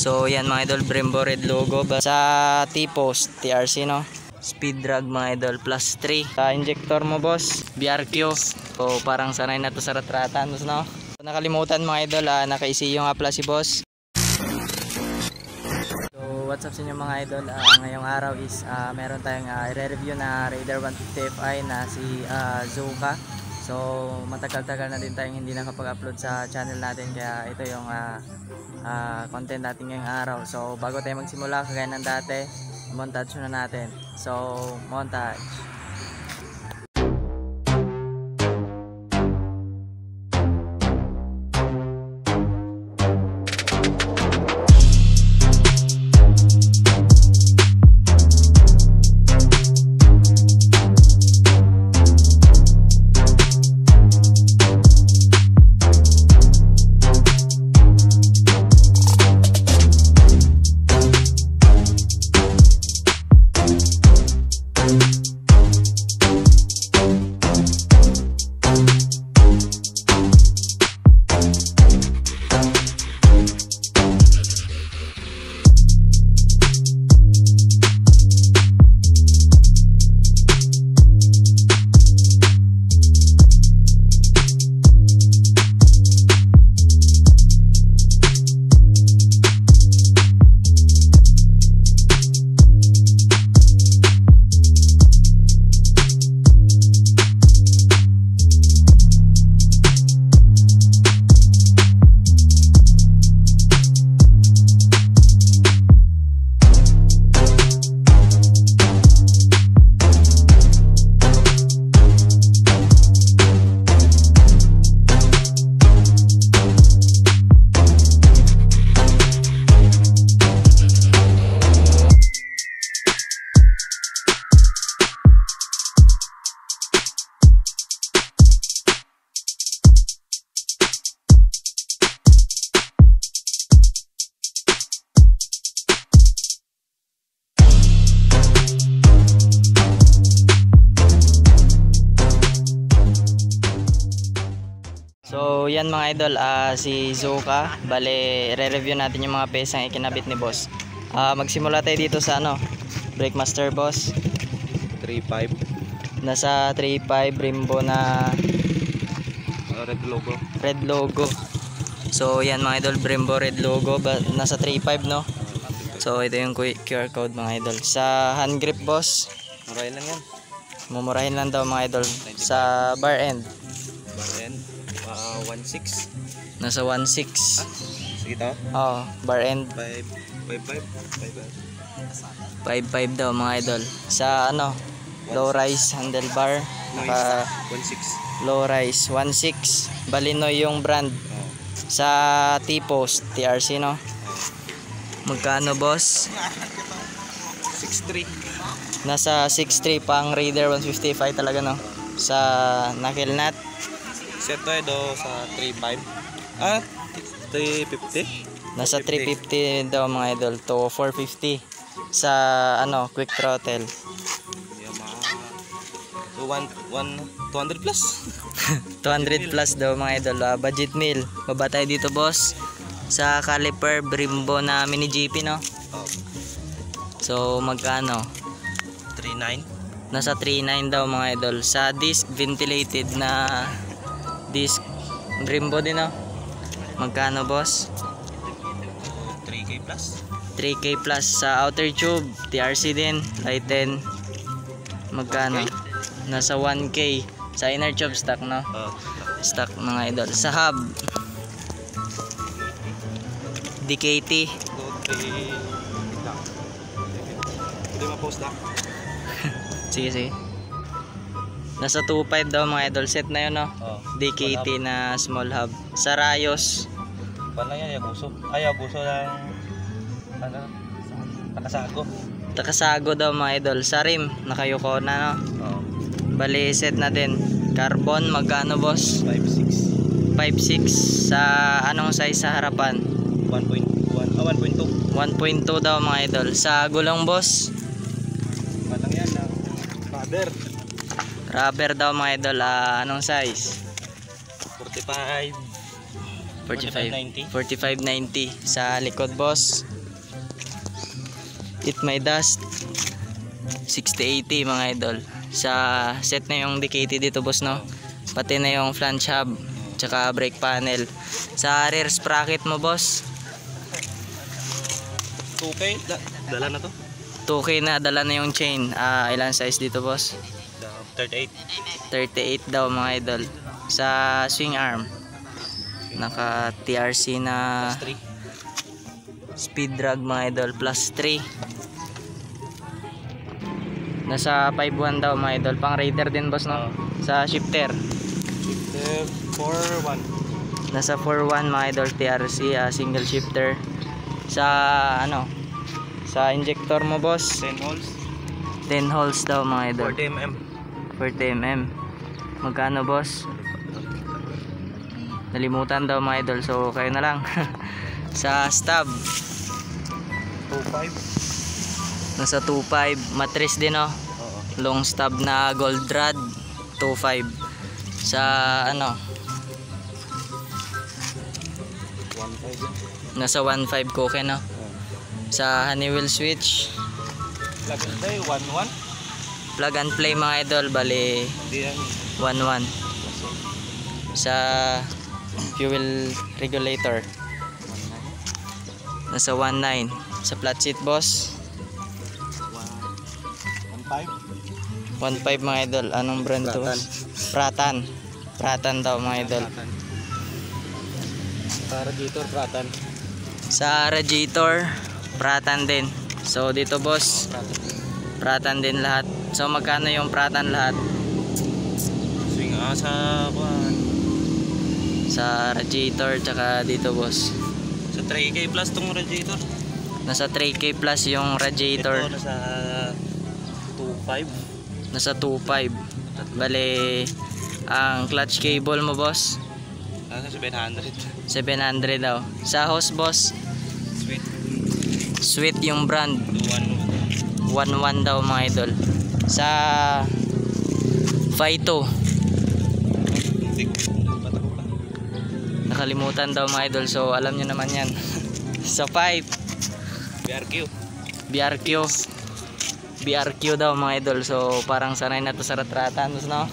So yan mga idol, Brembo red logo sa T-post TRC no. Speed drag mga idol plus 3. Sa injector mo boss, BRQ. So parang sanay na to sa ratratan no. So, nakalimutan mga idol, naka-ECU nga pala si boss. So what's up sa inyo mga idol, ngayong araw is meron tayong i-review na Raider 150 Fi na si Zuka. So matagal-tagal na din tayong hindi nakapag-upload sa channel natin, kaya ito yung content natin ngayong araw. So bago tayo magsimula, kagaya ng dati, montage na natin. So montage. So yan mga idol, si Zuka, bale re-review natin yung mga pesang ikinabit ni boss. Magsimula tayo dito sa Brake Master boss. 3.5. Nasa 3.5 Brembo na red logo. So yan mga idol, Brembo red logo, nasa 3.5 no. So ito yung QR code mga idol. Sa hand grip boss, murahin lang yan. mumurahin lang daw mga idol. Sa bar end, 1.6. nasa 1.6. Sige to. Bar end 5.5 daw mga idol. Sa low rise handlebar, naka 1.6. low rise 1.6. Balinoy yung brand. Sa T-post TRC no. Magkano boss? 6.3. Nasa 6.3 pang Raider 155 talaga no. Sa knuckle nut, Set to do sa 3.5. 350. nasa 350 daw mga idol to 450 sa quick throttle. Yamaha. So 200 plus. 200 plus daw mga idol. Budget meal. Baba tayo dito boss. Sa caliper Brembo na mini GP no. So magkano? 3.9. Nasa 3.9 daw mga idol. Sa disc ventilated na disc Brembo din no. Magkano boss? 3K plus. 3K plus. Sa outer tube TRC din, lighten. Magkano? Nasa 1K. Sa inner tube stock no. Stock mga idol. Sa hub DKT. Hindi ma-post na. Sige. Nasa 2.5 daw mga idol. Set na yun no. DKT na small hub. Sa Rayos, Paano yan? Yabuso. Yabuso lang. Nakasago. Takasago daw mga idol. Sa rim, nakayuko na no. Bali set na din. Carbon, magkano boss? 5.6. 5.6. Sa anong size sa harapan? 1.2. 1.2 daw mga idol. Sa gulong boss? Paano yan? Rubber daw mga idol. Anong size? 45. 45. 45.90 sa likod, boss. It My Dust 6080 mga idol. Sa set na yung DKT dito, boss, no? Pati na yung flange hub tsaka brake panel. Sa rear sprocket mo, boss, 2K, dala na to. 2K na, dala na yung chain. Ilan size dito, boss? 38. 38 daw mga idol. Sa swing arm, naka TRC na Plus 3. speed drag mga idol, plus 3. Nasa 5.1 daw mga idol. Pang Raider din, boss, no? Sa shifter 4-1. nasa 4.1 mga idol, TRC, single shifter. Sa ano, sa injector mo, boss, 10 holes. 10 holes daw mga idol, 40mm. 40mm. Magkano, boss? Nalimutan daw mga idol, so kayo na lang. Sa stub, 2.5. nasa 2.5. Matris din, oh. Oo. Long stub na gold rod, 2.5. Sa ano, 1.5. nasa 1.5 koke, no? Sa Honeywell switch, Plug and play, 1.1. plug and play mga idol, bali Hindi yan. 1.1. Sa fuel regulator, nasa 1.9. Sa flat seat, boss, 1.5. 1.5 mga idol. Anong brand to? Pratan. Pratan. Pratan daw mga idol. Para dito, Pratan. Sa radiator, Pratan din. So dito, boss, Pratan din lahat. So magkano yung Pratan lahat? Swing sa kuhan. Sa radiator tsaka dito, boss, Sa 3K plus tong radiator. nasa 3K plus yung radiator. Ito nasa 2.5. Nasa 2.5. Bale, ang clutch cable mo, boss, Nasa 700. 700 daw. Sa hose, boss, Sweet. Sweet yung brand, 2.1. 1.1 daw mga idol. Sa Phyto, Hindi. Patako pa. nakalimutan daw mga idol, so alam nyo naman yan. Sa pipe, BRQ. BRQ daw mga idol, so parang sanay na to sa ratratan, no?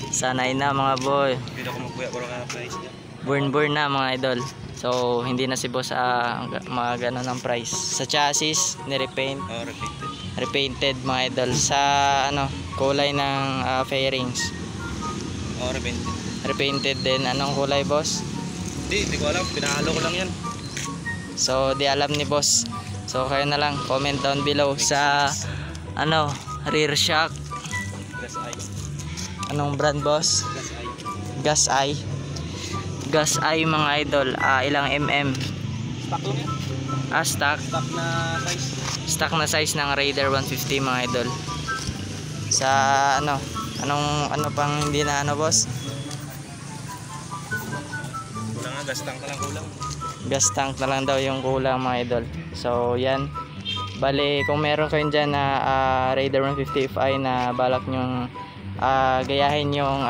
Sanay na mga boy, Dito ko magkuya ko ka price niya. burn na mga idol. So hindi na si boss mga ganun ang price. Sa chassis, nirepaint, Oh, repeated. repainted mga idol. Sa ano, kulay ng fairings, Oh, repeated. repainted din. Anong kulay, boss? Hindi ko alam. Pinahalo ko lang yan. So di alam ni boss, so kayo na lang comment down below. Sa ano, rear shock, Gas eye. anong brand, boss? Gas eye. Gas eye. Gas eye mga idol, ilang mm? Stock lang yan. Stock. Stock na size. Stock na size ng Raider 150 mga idol. Sa ano, ano pang hindi na ano, boss? Kulang nga. Gas tank ka lang kulang. Gas tank na lang daw yung kulang mga idol. So yan, bali kung meron kayo dyan na Raider 150 Fi na balak nyong gayahin yung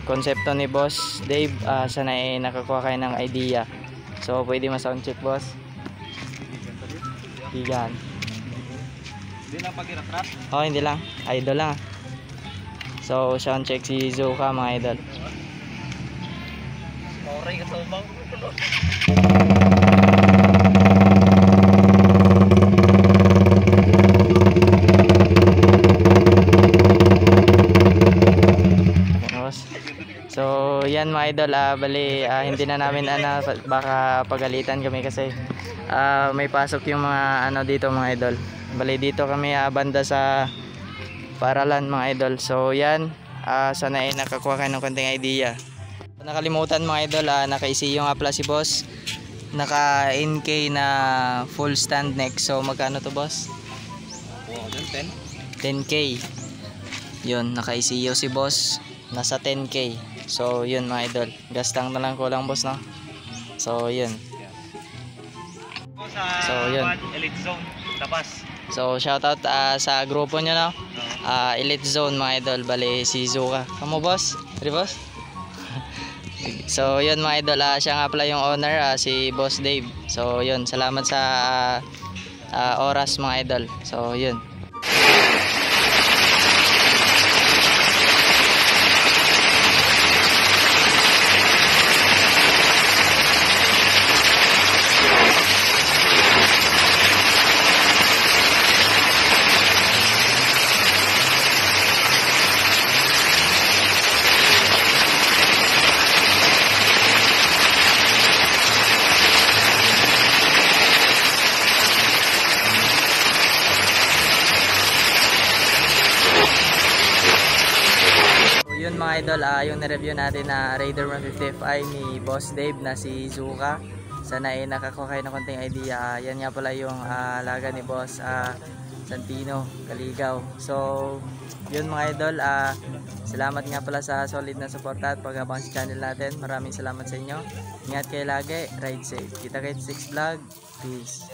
konsepto ni Boss Dave, sana nakakuha kayo ng idea. So pwede ma-sound check, boss. Yan. Hindi lang pag-iratrat. Oh, hindi lang. Idol lang. So sound check si Zuka mga idol. Oray ka sa ubang. So yan mga idol, bali hindi na namin baka pagalitan kami kasi may pasok yung mga ano dito mga idol. Bali dito kami banda sa Paralan mga idol. So yan, sana nakakuha kayo ng konting idea. Nakalimutan mga idol, naka-ECU nga pala si boss. Naka NK na full stand neck. So magkano to, boss? Oo, 10. 10K. Yun, naka-ECU si boss, nasa 10K. So yun mga idol, gastang na lang kulang, boss, no? So yun. So yun. Elite Zone. Tapas. So shoutout sa grupo nyo, no? Elite Zone mga idol. Bali si Zuka. Kamu, boss? Dari, boss? So yun mga idol, siya nga pala yung owner, si Boss Dave. So yun, salamat sa oras mga idol. So yun. Yun mga idol, yung na-review natin na Raider 150 Fi ni Boss Dave na si Zuka. Sana ay nakakuha kayo ng konting idea. Yan nga pala yung alaga ni Boss Santino Kaligaw. So yun mga idol, salamat nga pala sa solid na suporta at pag-abang sa channel natin. Maraming salamat sa inyo. Ingat kayo lagi, ride safe. Kita kayo sa 6 vlog. Peace.